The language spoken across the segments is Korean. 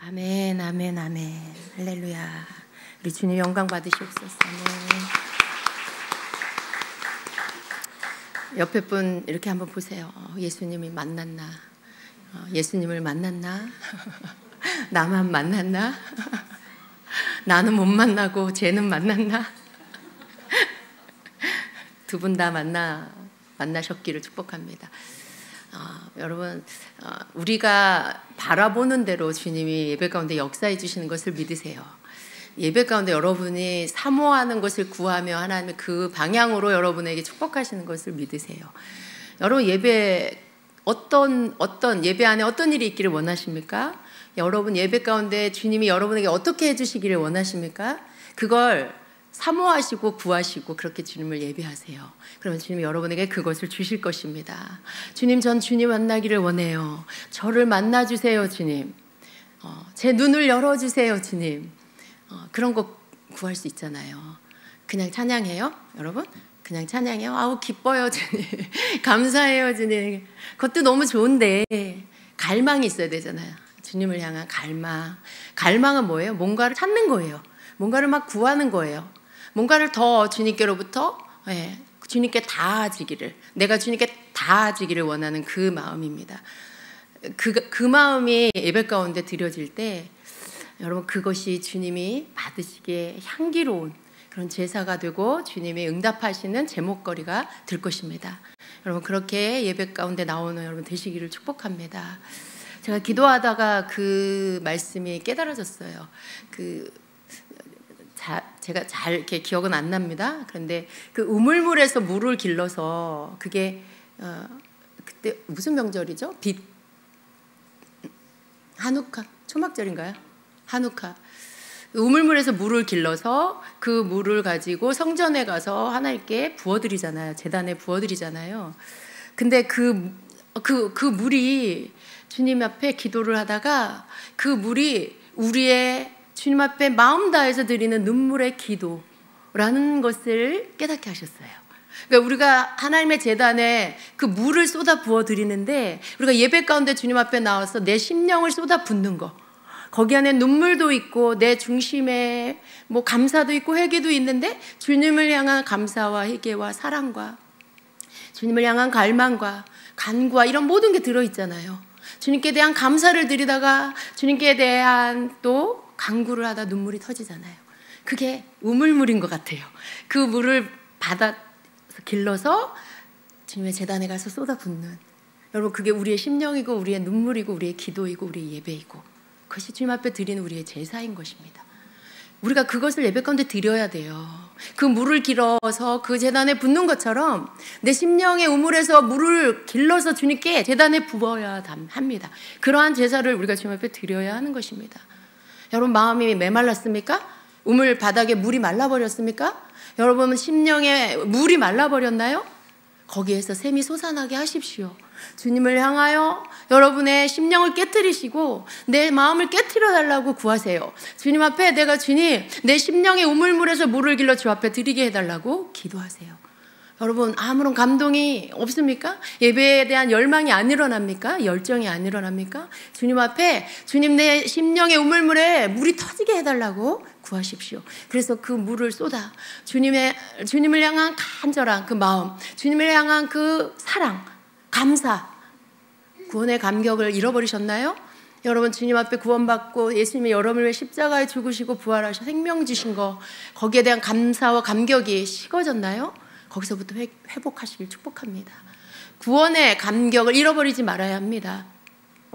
아멘, 아멘, 아멘. 할렐루야. 우리 주님 영광 받으시옵소서. 아멘. 옆에 분 이렇게 한번 보세요. 예수님이 만났나? 예수님을 만났나? 나만 만났나? 나는 못 만나고 쟤는 만났나? 두 분 다 만나셨기를 축복합니다. 여러분, 우리가 바라보는 대로 주님이 예배 가운데 역사해 주시는 것을 믿으세요. 예배 가운데 여러분이 사모하는 것을 구하며 하나님의 그 방향으로 여러분에게 축복하시는 것을 믿으세요. 여러분, 예배 어떤 예배 안에 어떤 일이 있기를 원하십니까? 여러분 예배 가운데 주님이 여러분에게 어떻게 해주시기를 원하십니까? 그걸 사모하시고 구하시고 그렇게 주님을 예배하세요. 그러면 주님이 여러분에게 그것을 주실 것입니다. 주님, 전 주님 만나기를 원해요. 저를 만나주세요, 주님. 제 눈을 열어주세요, 주님. 그런 거 구할 수 있잖아요. 그냥 찬양해요, 여러분? 그냥 찬양해요. 아우 기뻐요, 주님. 감사해요, 주님. 그것도 너무 좋은데 갈망이 있어야 되잖아요. 주님을 향한 갈망. 갈망은 뭐예요? 뭔가를 찾는 거예요. 뭔가를 막 구하는 거예요. 뭔가를 더 주님께로부터 주님께 닿아지기를, 내가 주님께 닿아지기를 원하는 그 마음입니다. 그 마음이 예배 가운데 드려질 때 여러분 그것이 주님이 받으시기에 향기로운 그런 제사가 되고 주님이 응답하시는 제목거리가 될 것입니다. 여러분 그렇게 예배 가운데 나오는 여러분 되시기를 축복합니다. 제가 기도하다가 그 말씀이 깨달아졌어요. 제가 잘 이렇게 기억은 안 납니다. 그런데 그 우물물에서 물을 길러서 그게 그때 무슨 명절이죠? 하누카 초막절인가요? 하누카. 우물물에서 물을 길러서 그 물을 가지고 성전에 가서 하나님께 부어드리잖아요. 제단에 부어드리잖아요. 근데 그 물이 주님 앞에 기도를 하다가 그 물이 우리의 주님 앞에 마음 다해서 드리는 눈물의 기도라는 것을 깨닫게 하셨어요. 그러니까 우리가 하나님의 제단에 그 물을 쏟아 부어 드리는데 우리가 예배 가운데 주님 앞에 나와서 내 심령을 쏟아 붓는 거, 거기 안에 눈물도 있고 내 중심에 뭐 감사도 있고 회개도 있는데 주님을 향한 감사와 회개와 사랑과 주님을 향한 갈망과 간구와 이런 모든 게 들어있잖아요. 주님께 대한 감사를 드리다가 주님께 대한 또 간구를 하다 눈물이 터지잖아요. 그게 우물물인 것 같아요. 그 물을 받아 길러서 주님의 제단에 가서 쏟아붓는, 여러분 그게 우리의 심령이고 우리의 눈물이고 우리의 기도이고 우리의 예배이고 그것이 주님 앞에 드리는 우리의 제사인 것입니다. 우리가 그것을 예배 가운데 드려야 돼요. 그 물을 길어서 그 제단에 붓는 것처럼 내 심령의 우물에서 물을 길러서 주님께 제단에 부어야 합니다. 그러한 제사를 우리가 주님 앞에 드려야 하는 것입니다. 여러분 마음이 메말랐습니까? 우물 바닥에 물이 말라버렸습니까? 여러분 심령에 물이 말라버렸나요? 거기에서 샘이 솟아나게 하십시오. 주님을 향하여 여러분의 심령을 깨트리시고 내 마음을 깨트려 달라고 구하세요. 주님 앞에 주님 내 심령의 우물물에서 물을 길러 주 앞에 드리게 해달라고 기도하세요. 여러분 아무런 감동이 없습니까? 예배에 대한 열망이 안 일어납니까? 열정이 안 일어납니까? 주님 앞에 주님 내 심령의 우물물에 물이 터지게 해달라고 구하십시오. 그래서 그 물을 쏟아 주님을 향한 간절한 그 마음, 주님을 향한 그 사랑, 감사, 구원의 감격을 잃어버리셨나요? 여러분 주님 앞에 구원받고 예수님이 여러분을 위해 십자가에 죽으시고 부활하셔 생명 주신 거, 거기에 대한 감사와 감격이 식어졌나요? 거기서부터 회복하시길 축복합니다. 구원의 감격을 잃어버리지 말아야 합니다.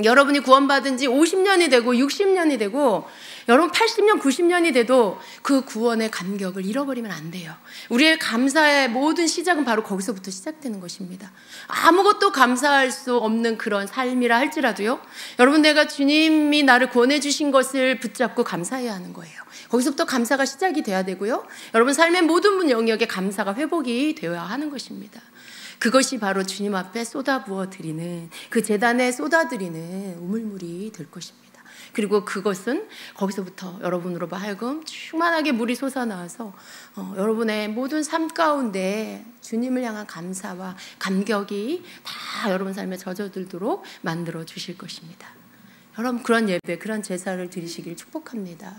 여러분이 구원받은 지 50년이 되고 60년이 되고 여러분 80년, 90년이 돼도 그 구원의 감격을 잃어버리면 안 돼요. 우리의 감사의 모든 시작은 바로 거기서부터 시작되는 것입니다. 아무것도 감사할 수 없는 그런 삶이라 할지라도요, 여러분 내가 주님이 나를 구원해 주신 것을 붙잡고 감사해야 하는 거예요. 거기서부터 감사가 시작이 돼야 되고요, 여러분 삶의 모든 영역에 감사가 회복이 되어야 하는 것입니다. 그것이 바로 주님 앞에 쏟아부어 드리는, 그 제단에 쏟아드리는 우물물이 될 것입니다. 그리고 그것은 거기서부터 여러분으로 하여금 충만하게 물이 솟아나와서 여러분의 모든 삶 가운데 주님을 향한 감사와 감격이 다 여러분 삶에 젖어들도록 만들어 주실 것입니다. 여러분 그런 예배, 그런 제사를 드리시길 축복합니다.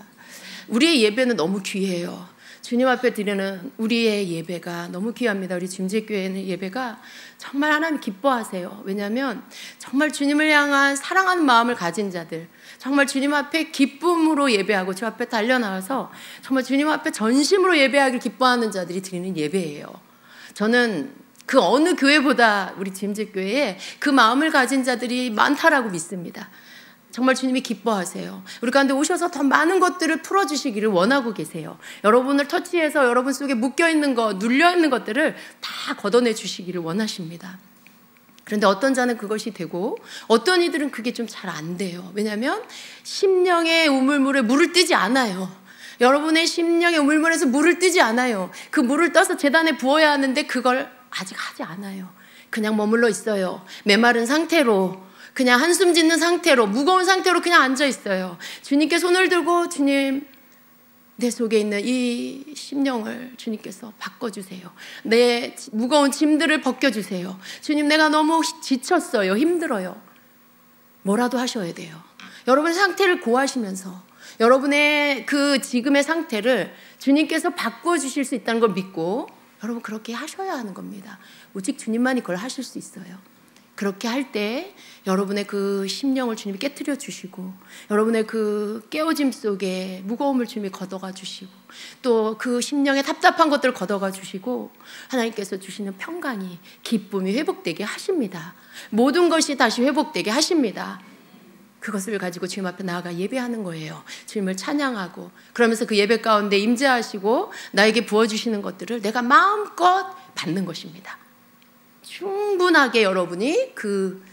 우리의 예배는 너무 귀해요. 주님 앞에 드리는 우리의 예배가 너무 귀합니다. 우리 짐제교회는 예배가 정말 하나님 기뻐하세요. 왜냐하면 정말 주님을 향한 사랑하는 마음을 가진 자들, 정말 주님 앞에 기쁨으로 예배하고 주 앞에 달려나와서 정말 주님 앞에 전심으로 예배하길 기뻐하는 자들이 드리는 예배예요. 저는 그 어느 교회보다 우리 짐제교회에 그 마음을 가진 자들이 많다라고 믿습니다. 정말 주님이 기뻐하세요. 우리 가운데 오셔서 더 많은 것들을 풀어주시기를 원하고 계세요. 여러분을 터치해서 여러분 속에 묶여있는 것, 눌려있는 것들을 다 걷어내 주시기를 원하십니다. 그런데 어떤 자는 그것이 되고 어떤 이들은 그게 좀 잘 안 돼요. 왜냐하면 심령의 우물물에 물을 뜨지 않아요. 여러분의 심령의 우물물에서 물을 뜨지 않아요. 그 물을 떠서 제단에 부어야 하는데 그걸 아직 하지 않아요. 그냥 머물러 있어요. 메마른 상태로, 그냥 한숨 짓는 상태로, 무거운 상태로 그냥 앉아 있어요. 주님께 손을 들고 주님, 내 속에 있는 이 심령을 주님께서 바꿔주세요. 내 무거운 짐들을 벗겨주세요. 주님, 내가 너무 지쳤어요. 힘들어요. 뭐라도 하셔야 돼요. 여러분의 상태를 고하시면서 여러분의 그 지금의 상태를 주님께서 바꿔주실 수 있다는 걸 믿고 여러분 그렇게 하셔야 하는 겁니다. 오직 주님만이 그걸 하실 수 있어요. 그렇게 할 때 여러분의 그 심령을 주님이 깨트려 주시고 여러분의 그 깨어짐 속에 무거움을 주님이 걷어가 주시고 또 그 심령의 답답한 것들을 걷어가 주시고 하나님께서 주시는 평강이, 기쁨이 회복되게 하십니다. 모든 것이 다시 회복되게 하십니다. 그것을 가지고 주님 앞에 나아가 예배하는 거예요. 주님을 찬양하고 그러면서 그 예배 가운데 임재하시고 나에게 부어주시는 것들을 내가 마음껏 받는 것입니다. 충분하게 여러분이 그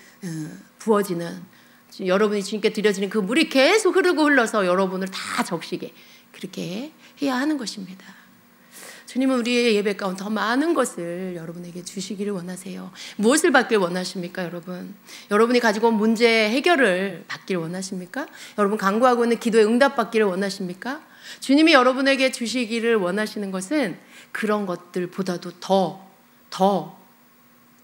부어지는, 여러분이 주님께 드려지는 그 물이 계속 흐르고 흘러서 여러분을 다 적시게 그렇게 해야 하는 것입니다. 주님은 우리의 예배 가운데 더 많은 것을 여러분에게 주시기를 원하세요. 무엇을 받길 원하십니까, 여러분? 여러분이 가지고 온 문제 해결을 받길 원하십니까? 여러분 간구하고 있는 기도에 응답 받기를 원하십니까? 주님이 여러분에게 주시기를 원하시는 것은 그런 것들보다도 더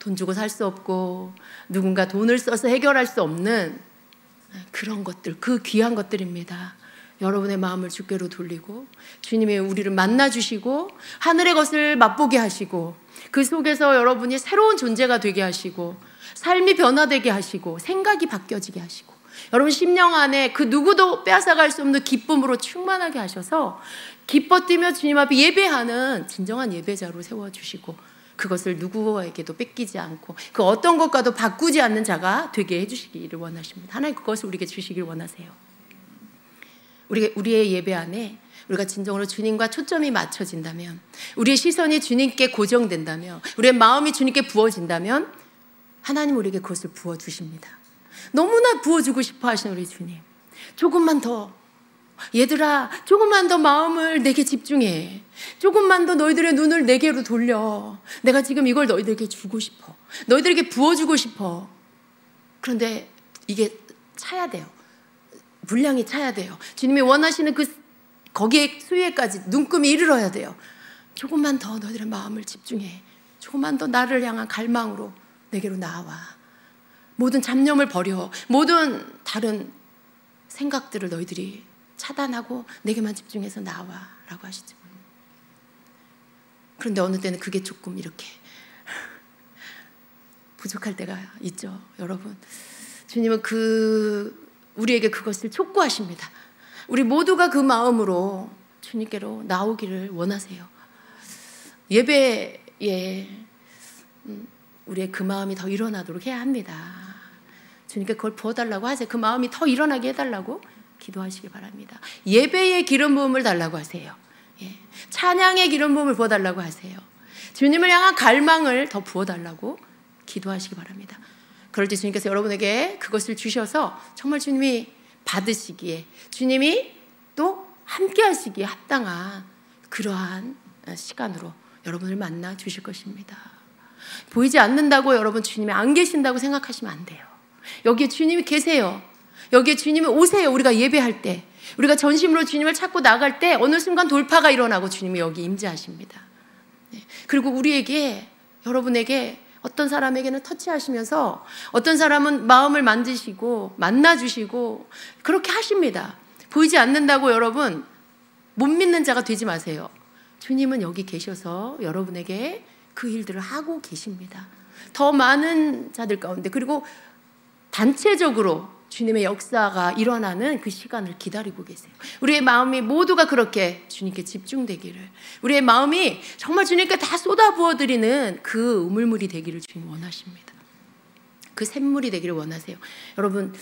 돈 주고 살 수 없고 누군가 돈을 써서 해결할 수 없는 그런 것들, 그 귀한 것들입니다. 여러분의 마음을 주께로 돌리고 주님이 우리를 만나주시고 하늘의 것을 맛보게 하시고 그 속에서 여러분이 새로운 존재가 되게 하시고 삶이 변화되게 하시고 생각이 바뀌어지게 하시고 여러분 심령 안에 그 누구도 빼앗아갈 수 없는 기쁨으로 충만하게 하셔서 기뻐 뛰며 주님 앞에 예배하는 진정한 예배자로 세워주시고 그것을 누구에게도 뺏기지 않고 그 어떤 것과도 바꾸지 않는 자가 되게 해주시기를 원하십니다. 하나님 그것을 우리에게 주시길 원하세요. 우리의 예배 안에 우리가 진정으로 주님과 초점이 맞춰진다면, 우리의 시선이 주님께 고정된다면, 우리의 마음이 주님께 부어진다면 하나님 우리에게 그것을 부어주십니다. 너무나 부어주고 싶어 하시는 우리 주님, 조금만 더, 얘들아 조금만 더 마음을 내게 집중해, 조금만 더 너희들의 눈을 내게로 돌려, 내가 지금 이걸 너희들에게 주고 싶어, 너희들에게 부어주고 싶어. 그런데 이게 차야 돼요. 분량이 차야 돼요. 주님이 원하시는 그 거기에 수위에까지 눈금이 이르러야 돼요. 조금만 더 너희들의 마음을 집중해, 조금만 더 나를 향한 갈망으로 내게로 나와, 모든 잡념을 버려, 모든 다른 생각들을 너희들이 차단하고 내게만 집중해서 나와 라고 하시죠. 그런데 어느 때는 그게 조금 이렇게 부족할 때가 있죠. 여러분, 주님은 우리에게 그것을 촉구하십니다. 우리 모두가 그 마음으로 주님께로 나오기를 원하세요. 예배에 우리의 그 마음이 더 일어나도록 해야 합니다. 주님께 그걸 부어달라고 하세요. 그 마음이 더 일어나게 해달라고 기도하시기 바랍니다. 예배의 기름 부음을 달라고 하세요. 찬양의 기름 부음을 부어달라고 하세요. 주님을 향한 갈망을 더 부어달라고 기도하시기 바랍니다. 그럴 때 주님께서 여러분에게 그것을 주셔서 정말 주님이 받으시기에, 주님이 또 함께 하시기에 합당한 그러한 시간으로 여러분을 만나 주실 것입니다. 보이지 않는다고 여러분 주님이 안 계신다고 생각하시면 안 돼요. 여기에 주님이 계세요. 여기에 주님이 오세요. 우리가 예배할 때, 우리가 전심으로 주님을 찾고 나갈 때 어느 순간 돌파가 일어나고 주님이 여기 임재하십니다. 그리고 우리에게, 여러분에게 어떤 사람에게는 터치하시면서 어떤 사람은 마음을 만지시고 만나주시고 그렇게 하십니다. 보이지 않는다고 여러분 못 믿는 자가 되지 마세요. 주님은 여기 계셔서 여러분에게 그 일들을 하고 계십니다. 더 많은 자들 가운데, 그리고 단체적으로 주님의 역사가 일어나는 그 시간을 기다리고 계세요. 우리의 마음이 모두가 그렇게 주님께 집중되기를, 우리의 마음이 정말 주님께 다 쏟아부어드리는 그 우물물이 되기를 주님 원하십니다. 그 샘물이 되기를 원하세요. 여러분,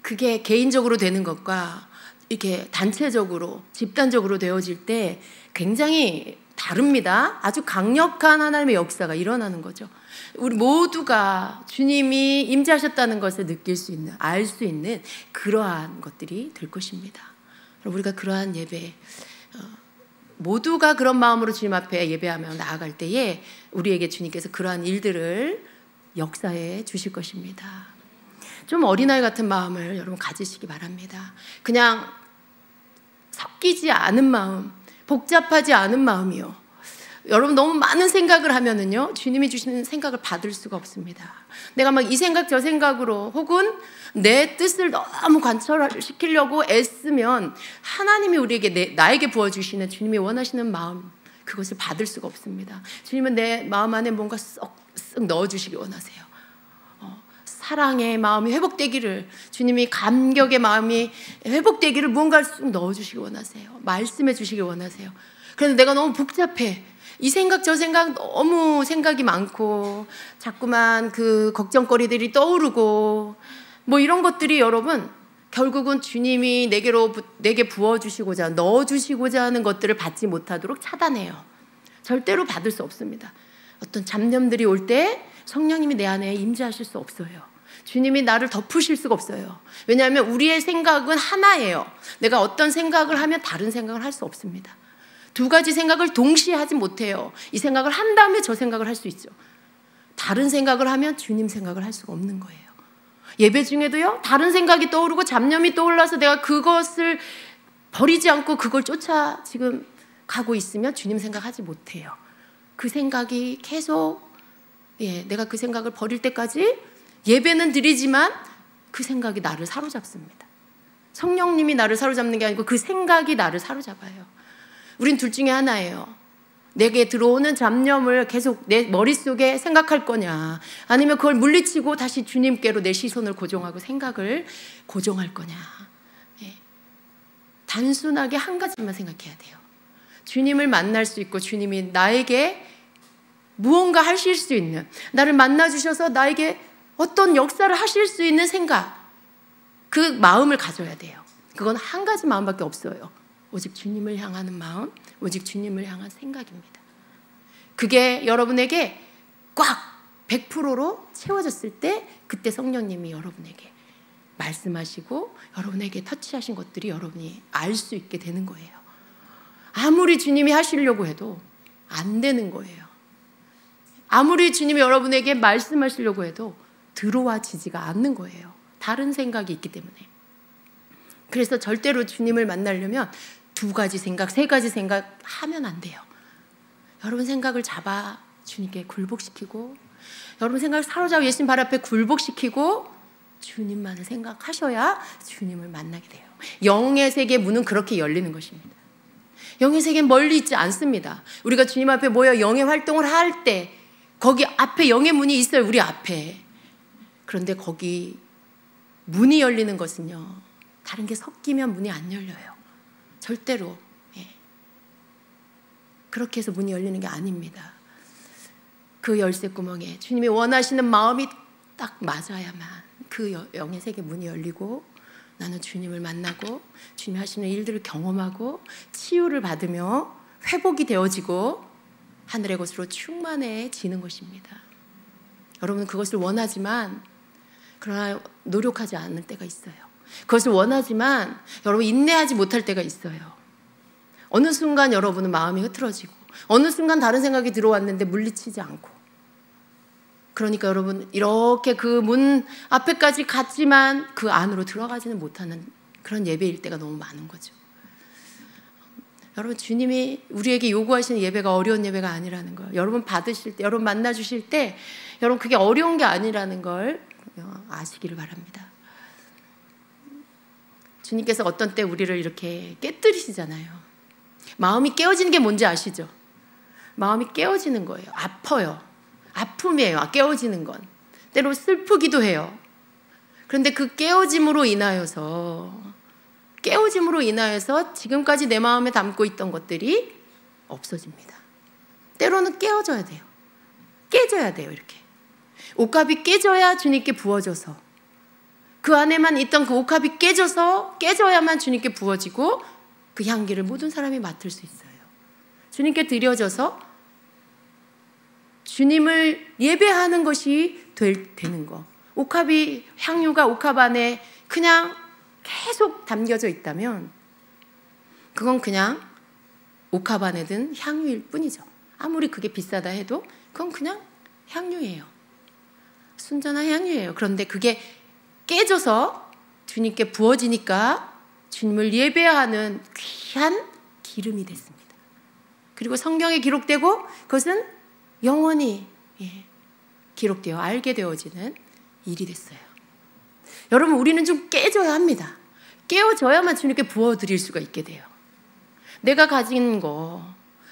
그게 개인적으로 되는 것과 이렇게 단체적으로 집단적으로 되어질 때 굉장히 다릅니다. 아주 강력한 하나님의 역사가 일어나는 거죠. 우리 모두가 주님이 임재하셨다는 것을 느낄 수 있는, 알 수 있는 그러한 것들이 될 것입니다. 우리가 그러한 예배, 모두가 그런 마음으로 주님 앞에 예배하며 나아갈 때에 우리에게 주님께서 그러한 일들을 역사해 주실 것입니다. 좀 어린아이 같은 마음을 여러분 가지시기 바랍니다. 그냥 섞이지 않은 마음, 복잡하지 않은 마음이요. 여러분 너무 많은 생각을 하면은요, 주님이 주시는 생각을 받을 수가 없습니다. 내가 막 이 생각 저 생각으로 혹은 내 뜻을 너무 관철시키려고 애쓰면 하나님이 우리에게 나에게 부어주시는 주님이 원하시는 마음, 그것을 받을 수가 없습니다. 주님은 내 마음 안에 뭔가 쏙 넣어주시기 원하세요. 사랑의 마음이 회복되기를, 주님이 감격의 마음이 회복되기를 무언가를 쑥 넣어주시기 원하세요. 말씀해 주시기 원하세요. 그런데 내가 너무 복잡해. 이 생각 저 생각 너무 생각이 많고 자꾸만 그 걱정거리들이 떠오르고 뭐 이런 것들이 여러분 결국은 주님이 내게 부어주시고자 넣어주시고자 하는 것들을 받지 못하도록 차단해요. 절대로 받을 수 없습니다. 어떤 잡념들이 올 때 성령님이 내 안에 임재하실 수 없어요. 주님이 나를 덮으실 수가 없어요. 왜냐하면 우리의 생각은 하나예요. 내가 어떤 생각을 하면 다른 생각을 할 수 없습니다. 두 가지 생각을 동시에 하지 못해요. 이 생각을 한 다음에 저 생각을 할 수 있죠. 다른 생각을 하면 주님 생각을 할 수가 없는 거예요. 예배 중에도요, 다른 생각이 떠오르고 잡념이 떠올라서 내가 그것을 버리지 않고 그걸 쫓아 지금 가고 있으면 주님 생각하지 못해요. 그 생각이 계속, 내가 그 생각을 버릴 때까지 예배는 드리지만 그 생각이 나를 사로잡습니다. 성령님이 나를 사로잡는 게 아니고 그 생각이 나를 사로잡아요. 우린 둘 중에 하나예요. 내게 들어오는 잡념을 계속 내 머릿속에 생각할 거냐, 아니면 그걸 물리치고 다시 주님께로 내 시선을 고정하고 생각을 고정할 거냐. 단순하게 한 가지만 생각해야 돼요. 주님을 만날 수 있고 주님이 나에게 무언가 하실 수 있는, 나를 만나주셔서 나에게 어떤 역사를 하실 수 있는 생각, 그 마음을 가져야 돼요. 그건 한 가지 마음밖에 없어요. 오직 주님을 향하는 마음, 오직 주님을 향한 생각입니다. 그게 여러분에게 꽉 100%로 채워졌을 때 그때 성령님이 여러분에게 말씀하시고 여러분에게 터치하신 것들이 여러분이 알 수 있게 되는 거예요. 아무리 주님이 하시려고 해도 안 되는 거예요. 아무리 주님이 여러분에게 말씀하시려고 해도 들어와지지가 않는 거예요. 다른 생각이 있기 때문에. 그래서 절대로 주님을 만나려면 두 가지 생각, 세 가지 생각 하면 안 돼요. 여러분 생각을 잡아 주님께 굴복시키고, 여러분 생각을 사로잡아 예수님 발 앞에 굴복시키고 주님만을 생각하셔야 주님을 만나게 돼요. 영의 세계 문은 그렇게 열리는 것입니다. 영의 세계는 멀리 있지 않습니다. 우리가 주님 앞에 모여 영의 활동을 할 때 거기 앞에 영의 문이 있어요. 우리 앞에. 그런데 거기 문이 열리는 것은요, 다른 게 섞이면 문이 안 열려요. 절대로. 그렇게 해서 문이 열리는 게 아닙니다. 그 열쇠 구멍에 주님이 원하시는 마음이 딱 맞아야만 그 영의 세계 문이 열리고 나는 주님을 만나고 주님이 하시는 일들을 경험하고 치유를 받으며 회복이 되어지고 하늘의 것으로 충만해지는 것입니다. 여러분 그것을 원하지만 그러나 노력하지 않을 때가 있어요. 그것을 원하지만 여러분 인내하지 못할 때가 있어요. 어느 순간 여러분은 마음이 흐트러지고 어느 순간 다른 생각이 들어왔는데 물리치지 않고, 그러니까 여러분 이렇게 그 문 앞에까지 갔지만 그 안으로 들어가지는 못하는 그런 예배일 때가 너무 많은 거죠. 여러분, 주님이 우리에게 요구하시는 예배가 어려운 예배가 아니라는 걸, 여러분 받으실 때, 여러분 만나 주실 때, 여러분 그게 어려운 게 아니라는 걸 아시기를 바랍니다. 주님께서 어떤 때 우리를 이렇게 깨뜨리시잖아요. 마음이 깨어지는 게 뭔지 아시죠? 마음이 깨어지는 거예요. 아파요. 아픔이에요. 깨어지는 건. 때로 슬프기도 해요. 그런데 그 깨어짐으로 인하여서 지금까지 내 마음에 담고 있던 것들이 없어집니다. 때로는 깨어져야 돼요. 깨져야 돼요. 이렇게. 옥합이 깨져야 주님께 부어져서, 그 안에만 있던 그 옥합이 깨져야만 주님께 부어지고 그 향기를 모든 사람이 맡을 수 있어요. 주님께 드려져서 주님을 예배하는 것이 되는 거. 향유가 옥합 안에 그냥 계속 담겨져 있다면 그건 그냥 옥합 안에 든 향유일 뿐이죠. 아무리 그게 비싸다 해도 그건 그냥 향유예요. 순전한 향유예요. 그런데 그게 깨져서 주님께 부어지니까 주님을 예배하는 귀한 기름이 됐습니다. 그리고 성경에 기록되고 그것은 영원히 기록되어 알게 되어지는 일이 됐어요. 여러분, 우리는 좀 깨져야 합니다. 깨어져야만 주님께 부어드릴 수가 있게 돼요. 내가 가진 거,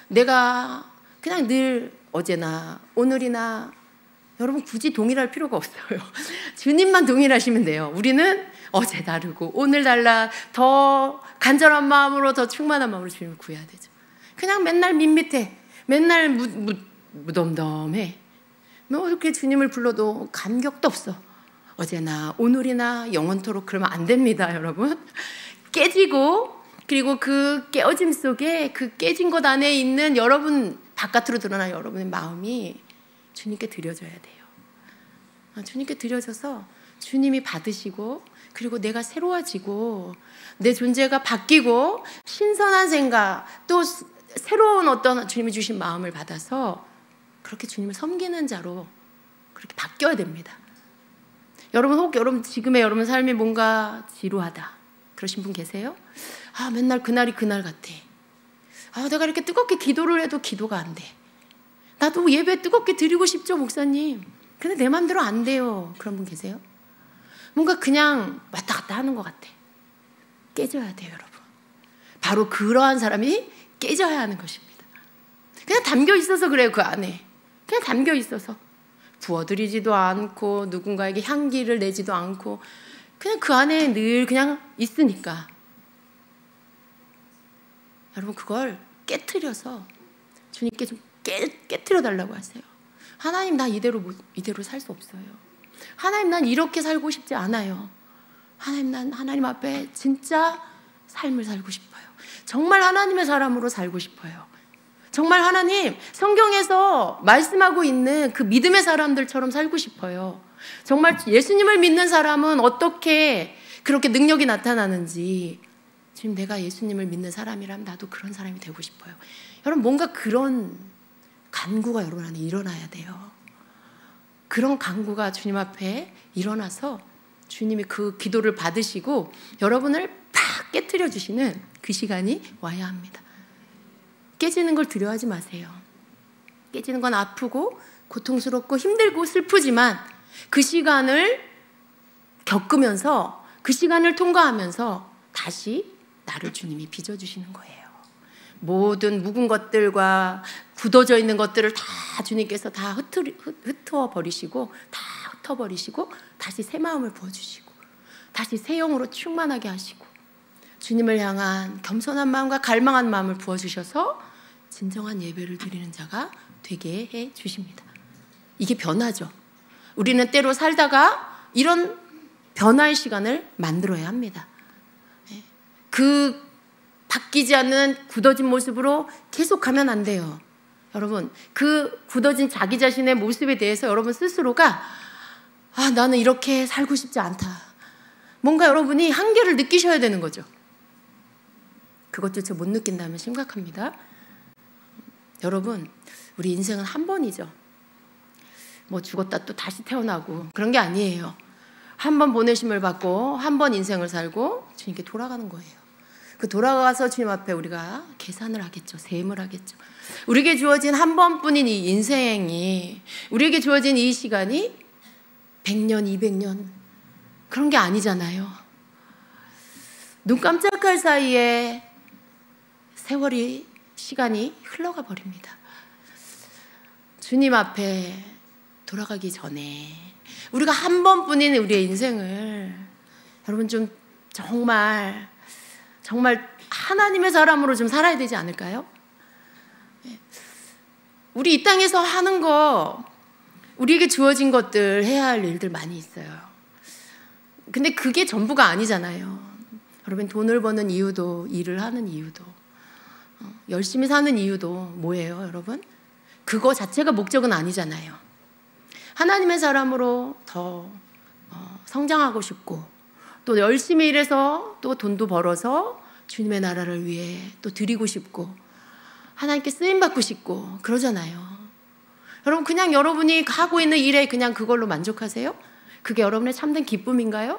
내가 그냥 늘 어제나 오늘이나, 여러분 굳이 동일할 필요가 없어요. 주님만 동일하시면 돼요. 우리는 어제 다르고 오늘 달라, 더 간절한 마음으로, 더 충만한 마음으로 주님을 구해야 되죠. 그냥 맨날 밋밋해, 맨날 무덤덤해, 뭐 이렇게 주님을 불러도 감격도 없어. 어제나 오늘이나 영원토록 그러면 안 됩니다, 여러분. 깨지고, 그리고 그 깨어짐 속에 그 깨진 것 안에 있는 여러분, 바깥으로 드러난 여러분의 마음이 주님께 드려져야 돼요. 주님께 드려져서 주님이 받으시고, 그리고 내가 새로워지고 내 존재가 바뀌고 신선한 생각, 또 새로운 어떤 주님이 주신 마음을 받아서 그렇게 주님을 섬기는 자로 그렇게 바뀌어야 됩니다. 여러분, 지금의 여러분 삶이 뭔가 지루하다 그러신 분 계세요? 맨날 그날이 그날 같아. 내가 이렇게 뜨겁게 기도를 해도 기도가 안 돼. 나도 예배 뜨겁게 드리고 싶죠, 목사님. 근데 내 맘대로 안 돼요. 그런 분 계세요? 뭔가 그냥 왔다 갔다 하는 것 같아. 깨져야 돼요, 여러분. 바로 그러한 사람이 깨져야 하는 것입니다. 그냥 담겨 있어서 그래요, 그 안에. 그냥 담겨 있어서. 부어드리지도 않고 누군가에게 향기를 내지도 않고 그냥 그 안에 늘 그냥 있으니까. 여러분, 그걸 깨트려서 주님께 좀 깨트려 달라고 하세요. 하나님, 나 이대로 살 수 없어요. 하나님, 난 이렇게 살고 싶지 않아요. 하나님, 난 하나님 앞에 진짜 삶을 살고 싶어요. 정말 하나님의 사람으로 살고 싶어요. 정말 하나님, 성경에서 말씀하고 있는 그 믿음의 사람들처럼 살고 싶어요. 정말 예수님을 믿는 사람은 어떻게 그렇게 능력이 나타나는지, 지금 내가 예수님을 믿는 사람이라면 나도 그런 사람이 되고 싶어요. 여러분, 뭔가 그런 간구가 여러분 안에 일어나야 돼요. 그런 간구가 주님 앞에 일어나서 주님이 그 기도를 받으시고 여러분을 팍 깨트려 주시는 그 시간이 와야 합니다. 깨지는 걸 두려워하지 마세요. 깨지는 건 아프고 고통스럽고 힘들고 슬프지만 그 시간을 겪으면서, 그 시간을 통과하면서 다시 나를 주님이 빚어주시는 거예요. 모든 묵은 것들과 굳어져 있는 것들을 다 주님께서 다 흩어버리시고 다시 새 마음을 부어주시고 다시 새 영으로 충만하게 하시고 주님을 향한 겸손한 마음과 갈망한 마음을 부어주셔서 진정한 예배를 드리는 자가 되게 해주십니다. 이게 변화죠. 우리는 때로 살다가 이런 변화의 시간을 만들어야 합니다. 그 바뀌지 않는 굳어진 모습으로 계속 가면 안 돼요. 여러분, 그 굳어진 자기 자신의 모습에 대해서 여러분 스스로가 나는 이렇게 살고 싶지 않다. 뭔가 여러분이 한계를 느끼셔야 되는 거죠. 그것조차 못 느낀다면 심각합니다. 여러분, 우리 인생은 한 번이죠. 뭐 죽었다 또 다시 태어나고 그런 게 아니에요. 한 번 보내심을 받고 한 번 인생을 살고 주님께 돌아가는 거예요. 그 돌아가서 주님 앞에 우리가 계산을 하겠죠. 셈을 하겠죠. 우리에게 주어진 한 번뿐인 이 인생이, 우리에게 주어진 이 시간이 100년, 200년 그런 게 아니잖아요. 눈 깜짝할 사이에 세월이, 시간이 흘러가 버립니다. 주님 앞에 돌아가기 전에 우리가 한 번뿐인 우리의 인생을 여러분 좀 정말 하나님의 사람으로 좀 살아야 되지 않을까요? 우리 이 땅에서 하는 거, 우리에게 주어진 것들, 해야 할 일들 많이 있어요. 근데 그게 전부가 아니잖아요. 여러분 돈을 버는 이유도, 일을 하는 이유도, 열심히 사는 이유도 뭐예요, 여러분? 그거 자체가 목적은 아니잖아요. 하나님의 사람으로 더 성장하고 싶고, 또 열심히 일해서 또 돈도 벌어서 주님의 나라를 위해 또 드리고 싶고, 하나님께 쓰임받고 싶고 그러잖아요. 여러분 그냥 여러분이 하고 있는 일에 그냥 그걸로 만족하세요? 그게 여러분의 참된 기쁨인가요?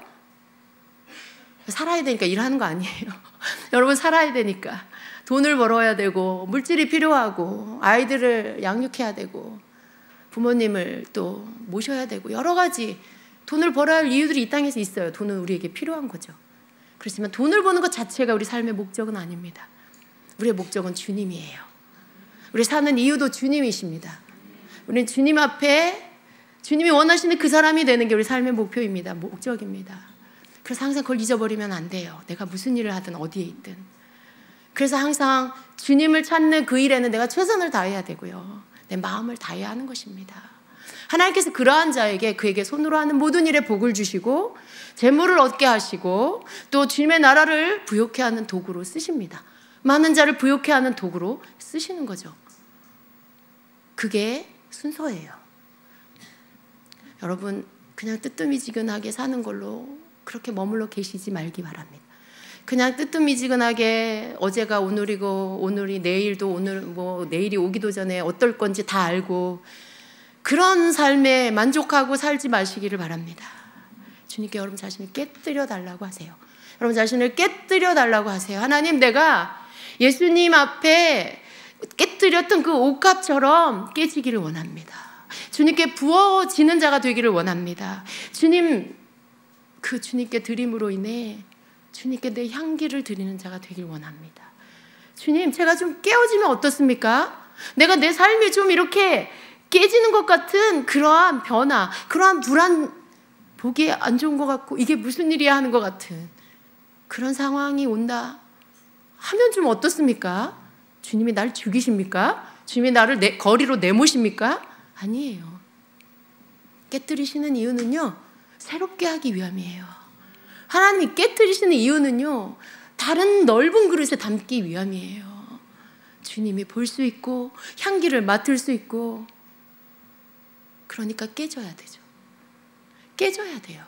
살아야 되니까 일하는 거 아니에요. 여러분 살아야 되니까 돈을 벌어야 되고, 물질이 필요하고, 아이들을 양육해야 되고, 부모님을 또 모셔야 되고, 여러 가지 돈을 벌어야 할 이유들이 이 땅에서 있어요. 돈은 우리에게 필요한 거죠. 그렇지만 돈을 버는 것 자체가 우리 삶의 목적은 아닙니다. 우리의 목적은 주님이에요. 우리 사는 이유도 주님이십니다. 우리는 주님 앞에 주님이 원하시는 그 사람이 되는 게 우리 삶의 목표입니다. 목적입니다. 그래서 항상 그걸 잊어버리면 안 돼요. 내가 무슨 일을 하든 어디에 있든. 그래서 항상 주님을 찾는 그 일에는 내가 최선을 다해야 되고요. 내 마음을 다해야 하는 것입니다. 하나님께서 그러한 자에게, 그에게 손으로 하는 모든 일에 복을 주시고 재물을 얻게 하시고 또 주님의 나라를 부욕해 하는 도구로 쓰십니다. 많은 자를 부욕해 하는 도구로 쓰시는 거죠. 그게 순서예요. 여러분 그냥 뜨뜻미지근하게 사는 걸로 그렇게 머물러 계시지 말기 바랍니다. 그냥 뜨뜻미지근하게 어제가 오늘이고 오늘이 내일도 오늘 내일이 오기도 전에 어떨 건지 다 알고 그런 삶에 만족하고 살지 마시기를 바랍니다. 주님께 여러분 자신을 깨뜨려 달라고 하세요. 여러분 자신을 깨뜨려 달라고 하세요. 하나님, 내가 예수님 앞에 깨뜨렸던 그 옥합처럼 깨지기를 원합니다. 주님께 부어지는 자가 되기를 원합니다. 주님, 그 주님께 드림으로 인해 주님께 내 향기를 드리는 자가 되길 원합니다. 주님, 제가 좀 깨어지면 어떻습니까? 내가 내 삶이 좀 이렇게 깨지는 것 같은 그러한 변화, 그러한 불안, 보기 안 좋은 것 같고 이게 무슨 일이야 하는 것 같은 그런 상황이 온다 하면 좀 어떻습니까? 주님이 날 죽이십니까? 주님이 나를 거리로 내모십니까? 아니에요. 깨뜨리시는 이유는요, 새롭게 하기 위함이에요. 하나님이 깨뜨리시는 이유는요, 다른 넓은 그릇에 담기 위함이에요. 주님이 볼 수 있고 향기를 맡을 수 있고, 그러니까 깨져야 되죠. 깨져야 돼요.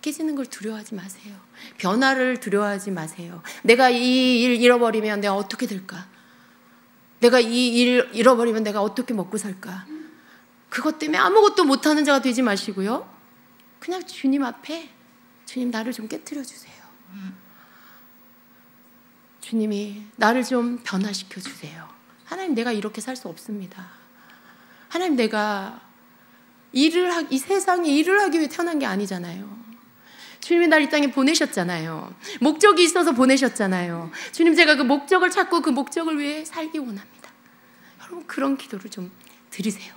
깨지는 걸 두려워하지 마세요. 변화를 두려워하지 마세요. 내가 이 일 잃어버리면 내가 어떻게 될까? 내가 이 일 잃어버리면 내가 어떻게 먹고 살까? 그것 때문에 아무것도 못하는 자가 되지 마시고요. 그냥 주님 앞에, 주님 나를 좀 깨트려 주세요. 주님이 나를 좀 변화시켜 주세요. 하나님, 내가 이렇게 살 수 없습니다. 하나님, 내가 이 세상에 일을 하기 위해 태어난 게 아니잖아요. 주님이 날 이 땅에 보내셨잖아요. 목적이 있어서 보내셨잖아요. 주님, 제가 그 목적을 찾고 그 목적을 위해 살기 원합니다. 여러분, 그런 기도를 좀 드리세요.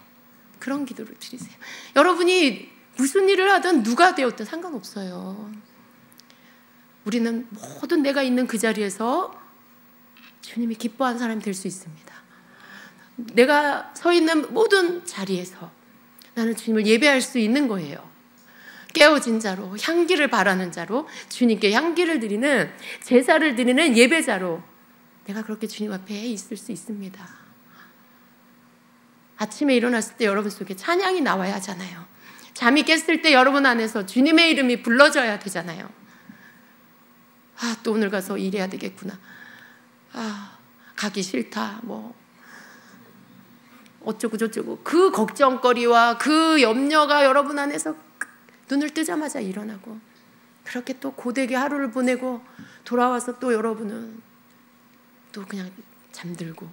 그런 기도를 드리세요. 여러분이 무슨 일을 하든 누가 되었든 상관없어요. 우리는 모든 내가 있는 그 자리에서 주님이 기뻐하는 사람이 될 수 있습니다. 내가 서 있는 모든 자리에서 나는 주님을 예배할 수 있는 거예요. 깨어진 자로, 향기를 바라는 자로, 주님께 향기를 드리는, 제사를 드리는 예배자로 내가 그렇게 주님 앞에 있을 수 있습니다. 아침에 일어났을 때 여러분 속에 찬양이 나와야 하잖아요. 잠이 깼을 때 여러분 안에서 주님의 이름이 불러져야 되잖아요. 아, 또 오늘 가서 일해야 되겠구나. 아, 가기 싫다. 어쩌고 저쩌고. 그 걱정거리와 그 염려가 여러분 안에서 눈을 뜨자마자 일어나고, 그렇게 또 고되게 하루를 보내고 돌아와서 또 여러분은 또 그냥 잠들고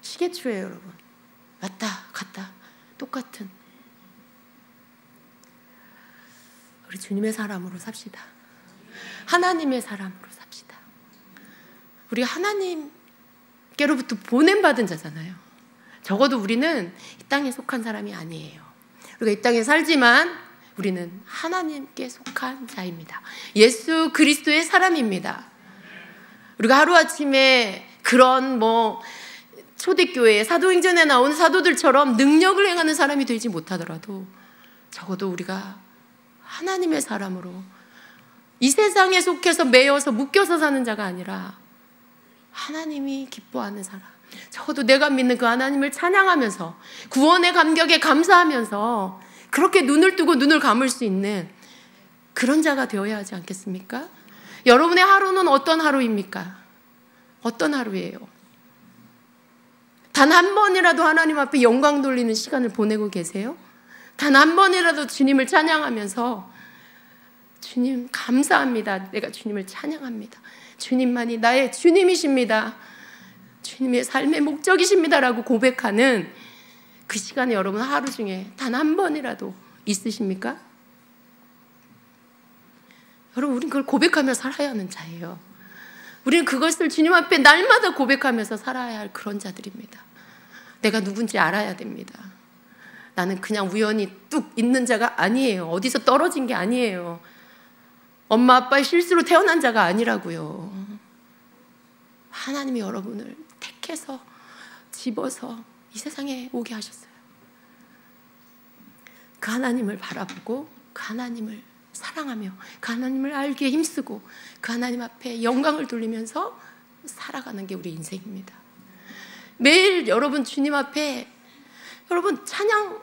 시계추예요, 여러분. 왔다 갔다 똑같은. 우리 주님의 사람으로 삽시다. 하나님의 사람으로 삽시다. 우리 하나님께로부터 보냄받은 자잖아요. 적어도 우리는 이 땅에 속한 사람이 아니에요. 우리가 이 땅에 살지만 우리는 하나님께 속한 자입니다. 예수 그리스도의 사람입니다. 우리가 하루아침에 그런 초대교회 사도행전에 나온 사도들처럼 능력을 행하는 사람이 되지 못하더라도 적어도 우리가 하나님의 사람으로 이 세상에 속해서 매여서 묶여서 사는 자가 아니라 하나님이 기뻐하는 사람, 적어도 내가 믿는 그 하나님을 찬양하면서 구원의 감격에 감사하면서 그렇게 눈을 뜨고 눈을 감을 수 있는 그런 자가 되어야 하지 않겠습니까? 여러분의 하루는 어떤 하루입니까? 어떤 하루예요? 단 한 번이라도 하나님 앞에 영광 돌리는 시간을 보내고 계세요? 단 한 번이라도 주님을 찬양하면서 주님 감사합니다. 내가 주님을 찬양합니다. 주님만이 나의 주님이십니다. 주님의 삶의 목적이십니다라고 고백하는 그 시간에 여러분 하루 중에 단 한 번이라도 있으십니까? 여러분, 우린 그걸 고백하며 살아야 하는 자예요. 우리는 그것을 주님 앞에 날마다 고백하면서 살아야 할 그런 자들입니다. 내가 누군지 알아야 됩니다. 나는 그냥 우연히 뚝 있는 자가 아니에요. 어디서 떨어진 게 아니에요. 엄마 아빠의 실수로 태어난 자가 아니라고요. 하나님이 여러분을 택해서 집어서 이 세상에 오게 하셨어요. 그 하나님을 바라보고 그 하나님을 사랑하며 그 하나님을 알기에 힘쓰고 그 하나님 앞에 영광을 돌리면서 살아가는 게 우리 인생입니다. 매일 여러분 주님 앞에 여러분 찬양하는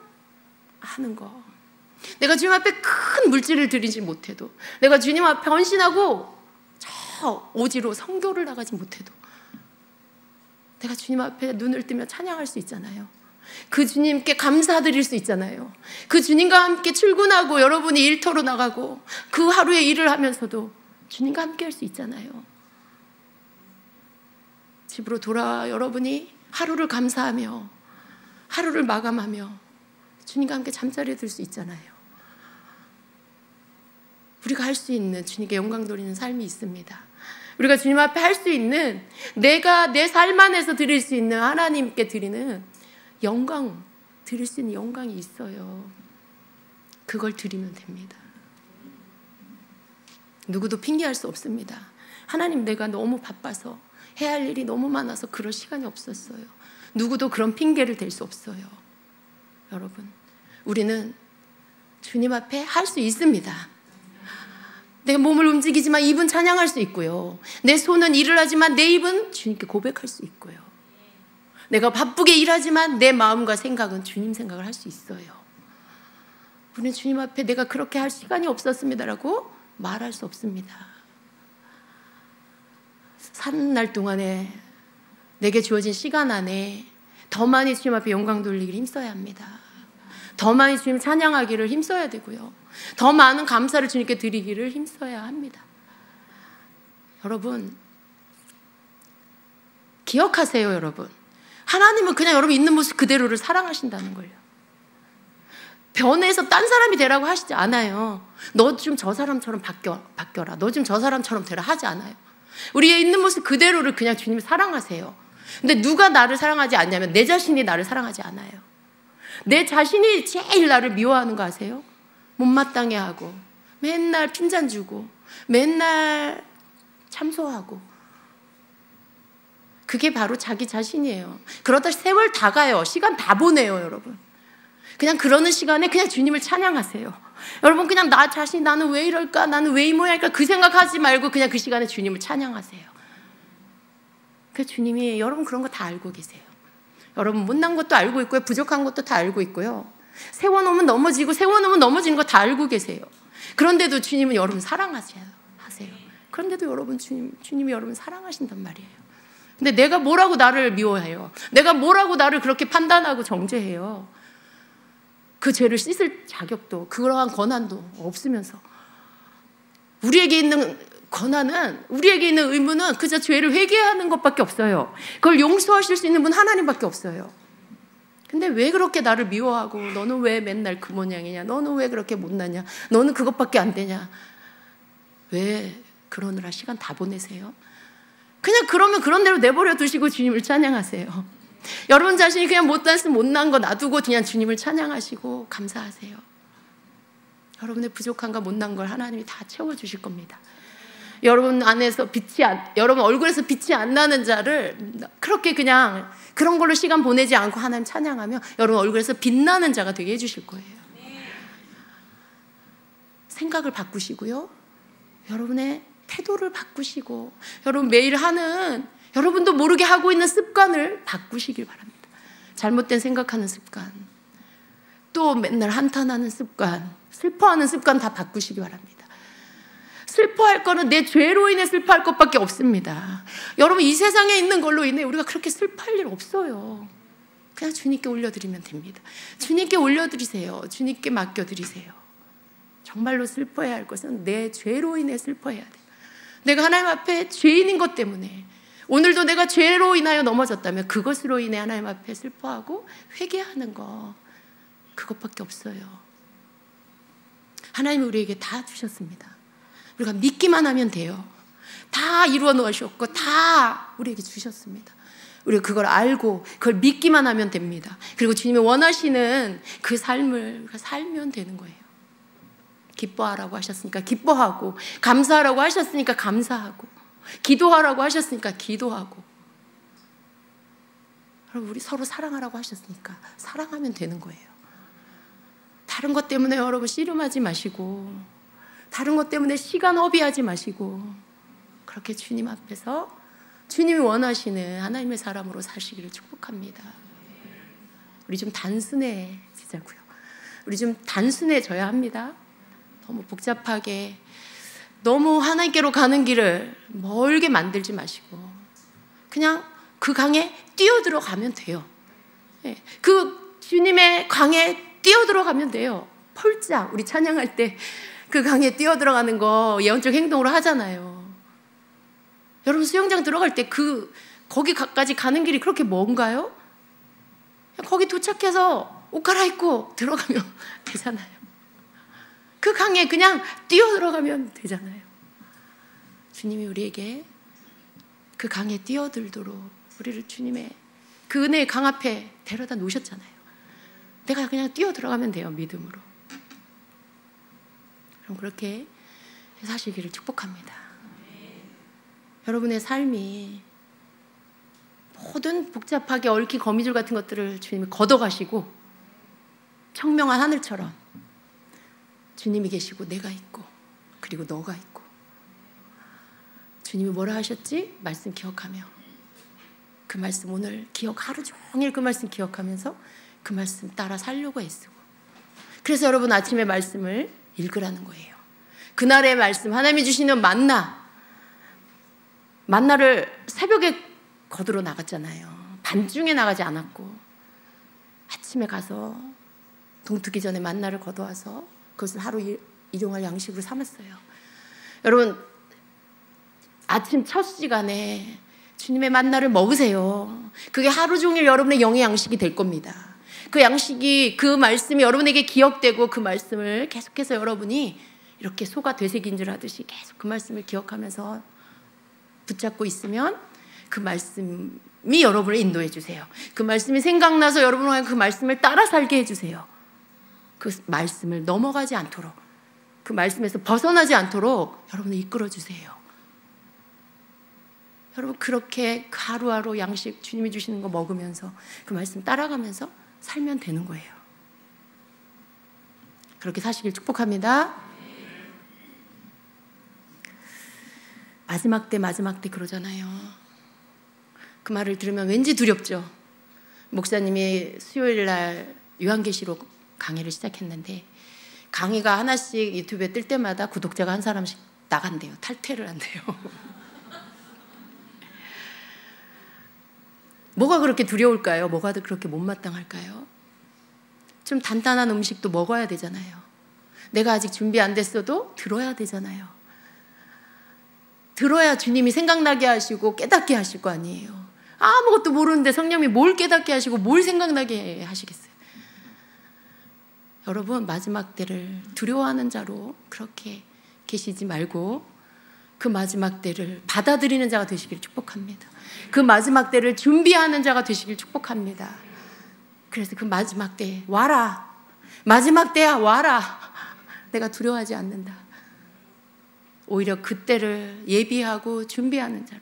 거, 내가 주님 앞에 큰 물질을 드리지 못해도, 내가 주님 앞에 헌신하고 저 오지로 선교를 나가지 못해도 내가 주님 앞에 눈을 뜨며 찬양할 수 있잖아요. 그 주님께 감사드릴 수 있잖아요. 그 주님과 함께 출근하고 여러분이 일터로 나가고 그 하루의 일을 하면서도 주님과 함께 할 수 있잖아요. 집으로 돌아와 여러분이 하루를 감사하며 하루를 마감하며 주님과 함께 잠자리에 들 수 있잖아요. 우리가 할 수 있는 주님께 영광 돌리는 삶이 있습니다. 우리가 주님 앞에 할 수 있는, 내가 내 삶 안에서 드릴 수 있는 하나님께 드리는 영광, 드릴 수 있는 영광이 있어요. 그걸 드리면 됩니다. 누구도 핑계할 수 없습니다. 하나님, 내가 너무 바빠서 해야 할 일이 너무 많아서 그럴 시간이 없었어요. 누구도 그런 핑계를 댈 수 없어요. 여러분, 우리는 주님 앞에 할 수 있습니다. 내 몸을 움직이지만 입은 찬양할 수 있고요. 내 손은 일을 하지만 내 입은 주님께 고백할 수 있고요. 내가 바쁘게 일하지만 내 마음과 생각은 주님 생각을 할 수 있어요. 우리는 주님 앞에 내가 그렇게 할 시간이 없었습니다라고 말할 수 없습니다. 사는 날 동안에 내게 주어진 시간 안에 더 많이 주님 앞에 영광 돌리기를 힘써야 합니다. 더 많이 주님 찬양하기를 힘써야 되고요. 더 많은 감사를 주님께 드리기를 힘써야 합니다. 여러분, 기억하세요. 여러분, 하나님은 그냥 여러분 있는 모습 그대로를 사랑하신다는 걸요. 변해서 딴 사람이 되라고 하시지 않아요. 너 좀 저 사람처럼 바뀌어라. 너 좀 저 사람처럼 되라 하지 않아요. 우리의 있는 모습 그대로를 그냥 주님이 사랑하세요. 근데 누가 나를 사랑하지 않냐면 내 자신이 나를 사랑하지 않아요. 내 자신이 제일 나를 미워하는 거 아세요? 못마땅해 하고 맨날 핀잔 주고 맨날 참소하고, 그게 바로 자기 자신이에요. 그러다 세월 다 가요. 시간 다 보내요. 여러분, 그냥 그러는 시간에 그냥 주님을 찬양하세요. 여러분, 그냥 나 자신, 나는 왜 이럴까, 나는 왜 이 모양일까, 그 생각하지 말고 그냥 그 시간에 주님을 찬양하세요. 그 주님이 여러분 그런 거 다 알고 계세요. 여러분 못난 것도 알고 있고요, 부족한 것도 다 알고 있고요, 세워놓으면 넘어지고 세워놓으면 넘어지는 거 다 알고 계세요. 그런데도 주님은 여러분 사랑하세요. 그런데도 여러분 주님이 여러분 사랑하신단 말이에요. 근데 내가 뭐라고 나를 미워해요? 내가 뭐라고 나를 그렇게 판단하고 정죄해요? 그 죄를 씻을 자격도 그러한 권한도 없으면서 우리에게 있는 권한은, 우리에게 있는 의무는 그저 죄를 회개하는 것밖에 없어요. 그걸 용서하실 수 있는 분 하나님밖에 없어요. 근데 왜 그렇게 나를 미워하고, 너는 왜 맨날 그 모양이냐, 너는 왜 그렇게 못나냐, 너는 그것밖에 안 되냐, 왜 그러느라 시간 다 보내세요? 그냥 그러면 그런 대로 내버려 두시고 주님을 찬양하세요. 여러분 자신이 그냥 못난 거 놔두고 그냥 주님을 찬양하시고 감사하세요. 여러분의 부족함과 못난 걸 하나님이 다 채워주실 겁니다. 여러분 안에서 여러분 얼굴에서 빛이 안 나는 자를 그렇게 그냥 그런 걸로 시간 보내지 않고 하나님 찬양하며 여러분 얼굴에서 빛나는 자가 되게 해주실 거예요. 생각을 바꾸시고요, 여러분의 태도를 바꾸시고, 여러분 매일 하는, 여러분도 모르게 하고 있는 습관을 바꾸시길 바랍니다. 잘못된 생각하는 습관, 또 맨날 한탄하는 습관, 슬퍼하는 습관 다 바꾸시기 바랍니다. 슬퍼할 거는 내 죄로 인해 슬퍼할 것밖에 없습니다. 여러분 이 세상에 있는 걸로 인해 우리가 그렇게 슬퍼할 일 없어요. 그냥 주님께 올려드리면 됩니다. 주님께 올려드리세요. 주님께 맡겨드리세요. 정말로 슬퍼해야 할 것은 내 죄로 인해 슬퍼해야 돼요. 내가 하나님 앞에 죄인인 것 때문에, 오늘도 내가 죄로 인하여 넘어졌다면 그것으로 인해 하나님 앞에 슬퍼하고 회개하는 거, 그것밖에 없어요. 하나님이 우리에게 다 주셨습니다. 우리가 믿기만 하면 돼요. 다 이루어 놓으셨고 다 우리에게 주셨습니다. 우리가 그걸 알고 그걸 믿기만 하면 됩니다. 그리고 주님이 원하시는 그 삶을 우리가 살면 되는 거예요. 기뻐하라고 하셨으니까 기뻐하고, 감사하라고 하셨으니까 감사하고, 기도하라고 하셨으니까 기도하고, 여러분 우리 서로 사랑하라고 하셨으니까 사랑하면 되는 거예요. 다른 것 때문에 여러분 씨름하지 마시고, 다른 것 때문에 시간 허비하지 마시고, 그렇게 주님 앞에서 주님이 원하시는 하나님의 사람으로 사시기를 축복합니다. 우리 좀 단순해지자고요. 우리 좀 단순해져야 합니다. 너무 복잡하게, 너무 하나님께로 가는 길을 멀게 만들지 마시고 그냥 그 강에 뛰어들어가면 돼요. 그 주님의 강에 뛰어들어가면 돼요. 펄짝, 우리 찬양할 때 그 강에 뛰어들어가는 거 예언적 행동으로 하잖아요. 여러분 수영장 들어갈 때 거기까지 가는 길이 그렇게 먼가요? 거기 도착해서 옷 갈아입고 들어가면 되잖아요. 그 강에 그냥 뛰어들어가면 되잖아요. 주님이 우리에게 그 강에 뛰어들도록 우리를 주님의 그 은혜의 강 앞에 데려다 놓으셨잖아요. 내가 그냥 뛰어들어가면 돼요, 믿음으로. 그럼 그렇게 사시기를 축복합니다. 여러분의 삶이 모든 복잡하게 얽힌 거미줄 같은 것들을 주님이 걷어가시고 청명한 하늘처럼 주님이 계시고 내가 있고 그리고 너가 있고, 주님이 뭐라 하셨지? 말씀 기억하며 그 말씀 오늘 하루 종일 그 말씀 기억하면서 그 말씀 따라 살려고 애쓰고, 그래서 여러분 아침에 말씀을 읽으라는 거예요. 그날의 말씀, 하나님이 주시는 만나를 새벽에 거두러 나갔잖아요. 밤중에 나가지 않았고 아침에 가서 동트기 전에 만나를 거두어와서 그것을 하루 일용할 양식으로 삼았어요. 여러분 아침 첫 시간에 주님의 만나를 먹으세요. 그게 하루 종일 여러분의 영의 양식이 될 겁니다. 그 양식이, 그 말씀이 여러분에게 기억되고 그 말씀을 계속해서 여러분이 이렇게 소가 되새긴 줄 하듯이 계속 그 말씀을 기억하면서 붙잡고 있으면 그 말씀이 여러분을 인도해 주세요. 그 말씀이 생각나서 여러분은 그 말씀을 따라 살게 해주세요. 그 말씀을 넘어가지 않도록, 그 말씀에서 벗어나지 않도록 여러분을 이끌어 주세요. 여러분 그렇게 하루하루 양식 주님이 주시는 거 먹으면서 그 말씀 따라가면서 살면 되는 거예요. 그렇게 사시길 축복합니다. 마지막 때 그러잖아요. 그 말을 들으면 왠지 두렵죠. 목사님이 수요일 날 요한계시록 강의를 시작했는데 강의가 하나씩 유튜브에 뜰 때마다 구독자가 한 사람씩 나간대요. 탈퇴를 한대요. 뭐가 그렇게 두려울까요? 뭐가 그렇게 못마땅할까요? 좀 단단한 음식도 먹어야 되잖아요. 내가 아직 준비 안 됐어도 들어야 되잖아요. 들어야 주님이 생각나게 하시고 깨닫게 하실 거 아니에요. 아무것도 모르는데 성령이 뭘 깨닫게 하시고 뭘 생각나게 하시겠어요. 여러분, 마지막 때를 두려워하는 자로 그렇게 계시지 말고 그 마지막 때를 받아들이는 자가 되시길 축복합니다. 그 마지막 때를 준비하는 자가 되시길 축복합니다. 그래서 그 마지막 때에 와라. 마지막 때야 와라. 내가 두려워하지 않는다. 오히려 그때를 예비하고 준비하는 자로.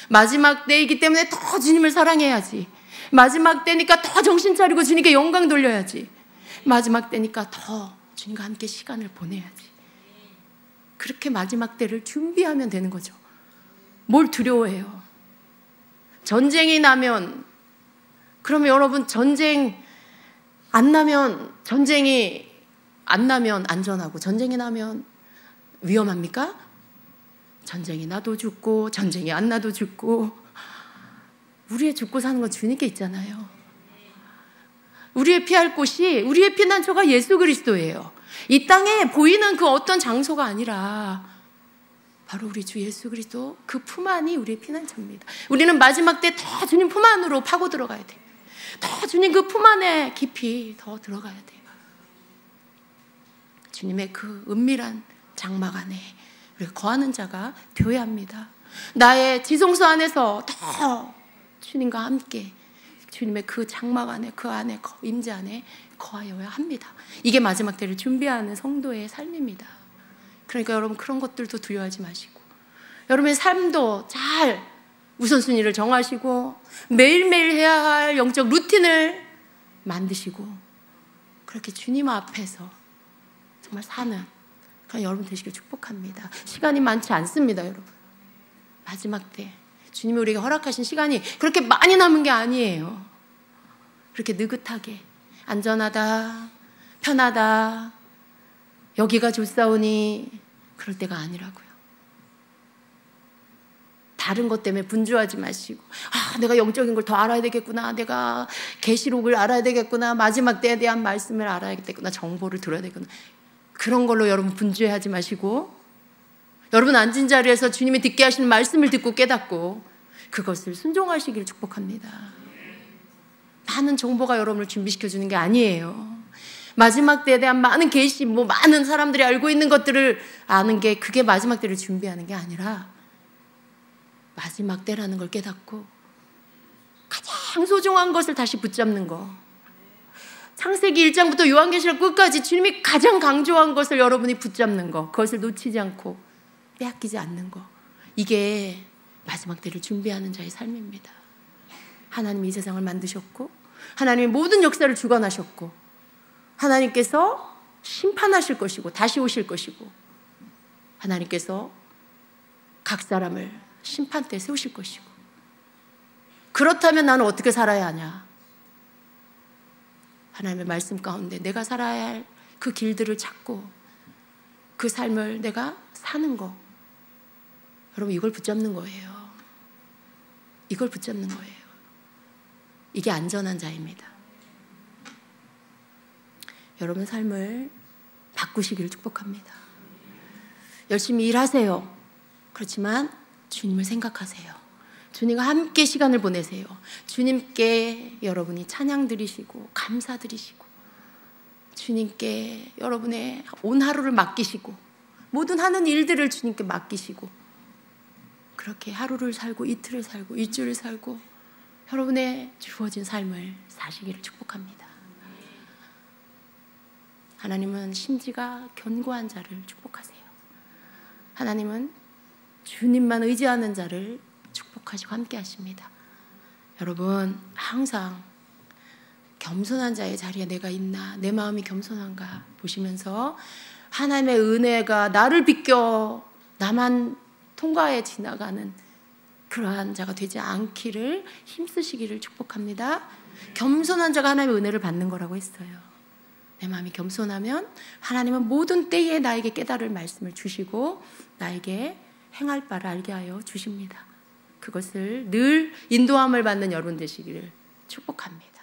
마지막 때이기 때문에 더 주님을 사랑해야지. 마지막 때니까 더 정신 차리고 주님께 영광 돌려야지. 마지막 때니까 더 주님과 함께 시간을 보내야지. 그렇게 마지막 때를 준비하면 되는 거죠. 뭘 두려워해요? 전쟁이 나면, 그러면 여러분 전쟁이 안 나면 안전하고 전쟁이 나면 위험합니까? 전쟁이 나도 죽고 전쟁이 안 나도 죽고, 우리의 죽고 사는 건 주님께 있잖아요. 우리의 피할 곳이, 우리의 피난처가 예수 그리스도예요. 이 땅에 보이는 그 어떤 장소가 아니라 바로 우리 주 예수 그리스도 그 품 안이 우리의 피난처입니다. 우리는 마지막 때 더 주님 품 안으로 파고 들어가야 돼요. 더 주님 그 품 안에 깊이 더 들어가야 돼요. 주님의 그 은밀한 장막 안에 우리가 거하는 자가 되어야 합니다. 나의 지성소 안에서 더 주님과 함께 주님의 그 장막 안에, 그 안에, 임재 안에 거하여야 합니다. 이게 마지막 때를 준비하는 성도의 삶입니다. 그러니까 여러분, 그런 것들도 두려워하지 마시고, 여러분의 삶도 잘 우선순위를 정하시고 매일매일 해야 할 영적 루틴을 만드시고 그렇게 주님 앞에서 정말 사는 그런 여러분 되시길 축복합니다. 시간이 많지 않습니다, 여러분. 마지막 때 주님이 우리에게 허락하신 시간이 그렇게 많이 남은 게 아니에요. 그렇게 느긋하게 안전하다, 편하다, 여기가 좋사오니 그럴 때가 아니라고요. 다른 것 때문에 분주하지 마시고, 내가 영적인 걸 더 알아야 되겠구나, 내가 계시록을 알아야 되겠구나, 마지막 때에 대한 말씀을 알아야 되겠구나, 정보를 들어야 되겠구나, 그런 걸로 여러분 분주해하지 마시고, 여러분 앉은 자리에서 주님이 듣게 하시는 말씀을 듣고 깨닫고 그것을 순종하시기를 축복합니다. 많은 정보가 여러분을 준비시켜주는 게 아니에요. 마지막 때에 대한 많은 계시, 많은 사람들이 알고 있는 것들을 아는 게, 그게 마지막 때를 준비하는 게 아니라 마지막 때라는 걸 깨닫고 가장 소중한 것을 다시 붙잡는 거. 창세기 1장부터 요한계시록 끝까지 주님이 가장 강조한 것을 여러분이 붙잡는 거, 그것을 놓치지 않고 빼앗기지 않는 거, 이게 마지막 때를 준비하는 자의 삶입니다. 하나님이 이 세상을 만드셨고 하나님이 모든 역사를 주관하셨고 하나님께서 심판하실 것이고 다시 오실 것이고 하나님께서 각 사람을 심판대에 세우실 것이고, 그렇다면 나는 어떻게 살아야 하냐? 하나님의 말씀 가운데 내가 살아야 할 그 길들을 찾고 그 삶을 내가 사는 거, 여러분 이걸 붙잡는 거예요. 이걸 붙잡는 거예요. 이게 안전한 자입니다. 여러분 삶을 바꾸시기를 축복합니다. 열심히 일하세요. 그렇지만 주님을 생각하세요. 주님과 함께 시간을 보내세요. 주님께 여러분이 찬양 드리시고 감사 드리시고 주님께 여러분의 온 하루를 맡기시고 모든 하는 일들을 주님께 맡기시고 그렇게 하루를 살고 이틀을 살고 일주일을 살고 여러분의 주어진 삶을 사시기를 축복합니다. 하나님은 심지가 견고한 자를 축복하세요. 하나님은 주님만 의지하는 자를 축복하시고 함께 하십니다. 여러분 항상 겸손한 자의 자리에 내가 있나, 내 마음이 겸손한가 보시면서 하나님의 은혜가 나를 비껴 나만 통과해 지나가는 그러한 자가 되지 않기를 힘쓰시기를 축복합니다. 겸손한 자가 하나님의 은혜를 받는 거라고 했어요. 내 마음이 겸손하면 하나님은 모든 때에 나에게 깨달을 말씀을 주시고 나에게 행할 바를 알게 하여 주십니다. 그것을 늘 인도함을 받는 여러분 되시기를 축복합니다.